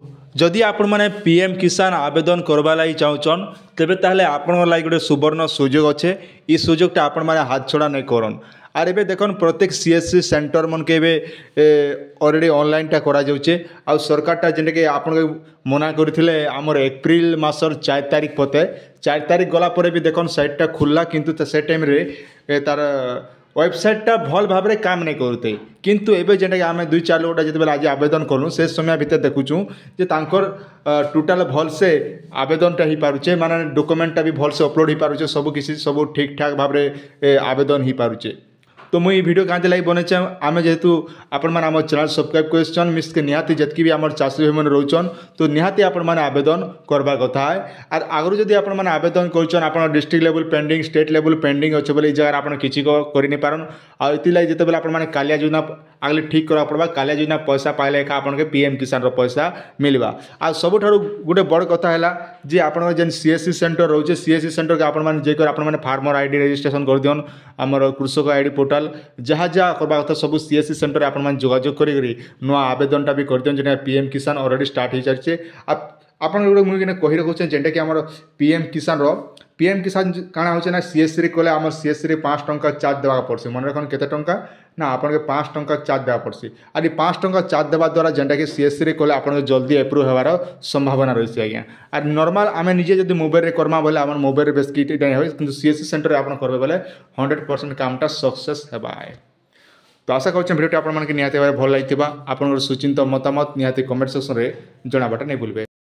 जदि आपण मैंने पीएम किसान आवेदन करवा लगी चाहून तेरे ताहले आपण लगी गोटे सुवर्ण सुजोग अच्छे। ये सुजोगटा आपण मैंने हाथ छड़ा नहीं करन। आर एबे देखन प्रत्येक सीएससी सेंटर मन के ऑलरेडी ऑनलाइन टा करा जाउचे। आ सरकारटा जेने के आपण मना करथिले हमर एप्रिल मासर 4 तारिख पते 4 तारिख गला परे भी देखन साइटटा खुलला किंतु से टाइम रे तार वेबसाइटटा भल भाव में काम नहीं करते किंतु एबे जेटा कि आम 2-4 लोग जिते आज आवेदन करूँ से समय भितर देखुचु जे तांकर टोटाल भल से आवेदनटा हो पारुचे माने डॉक्यूमेंटटा भी भल से अपलोड हो पारुचे सब किसी सब ठीक ठाक भाव में आवेदन हो पारुचे। तो मुझे वीडियो कहाँ लगी बनचे आम जेहेतु आपण मैंने आम चैनल सब्सक्राइब क्वेश्चन मिस के निहाती जितकी भी आम चाषी भाई मैंने रोचन तो निहाती आपण मैंने आवेदन करवा कथा है। और आगु जदि आपण मैंने आवेदन कर district level pending state level pending अच्छे बोले जगह आप किसी कर पारन आती जिते आप कालिया योजना आगे ठीक करा पड़वा कालिया योजना पैसा पाइले एका आपन के पीएम किसान रो पैसा मिलवा। आ सबुठ गोटे बड़ कथा है जे आप जेन सीएससी सेंटर रोचे सीएससी सेंटर के आपण मैंने जेकर आपण मैंने फार्मर आईडी रजिस्ट्रेशन कर दियन आमर कृषक आईडी पोर्टाल जहाँ जहाँ करवा कथा सब सीएससी सेंटर आपण मैंने जोगाजोग करी नुआ आवेदनटा भी कर दियन जेटा पीएम किसान ऑलरेडी स्टार्ट हो सारी। आपन गोटे मुझे कही रखुचे जेनटा कि आमर पीएम किसान काଣା होचे ना सीएससी रे कले आमर सीएससी रे 5 टंका चार्ज देवा पड़सी मन रखन केते टंका ना आपन के 5 टंका चार्ज देवा पड़सी। आ 5 टंका चार्ज देवा द्वारा जेनटा कि सीएससी रे कले आपन जल्दी अप्रूव होवार संभावना रही आज्ञा। आ नॉर्मल आमे निजे जदि मोबाइल रे करमा बोले आमर मोबाइल रे बेस किट नहीं होय किंतु सीएससी सेंटर रे आपन करबे बोले 100% कामटा सक्सेस हेबा है। तो आशा करछन वीडियो आपन मन के निहाती भाबे भल लागितबा आपन सुचिंत मतामत निहाती कमेंट सेक्शन रे जणाबाटा नहीं भूलबे।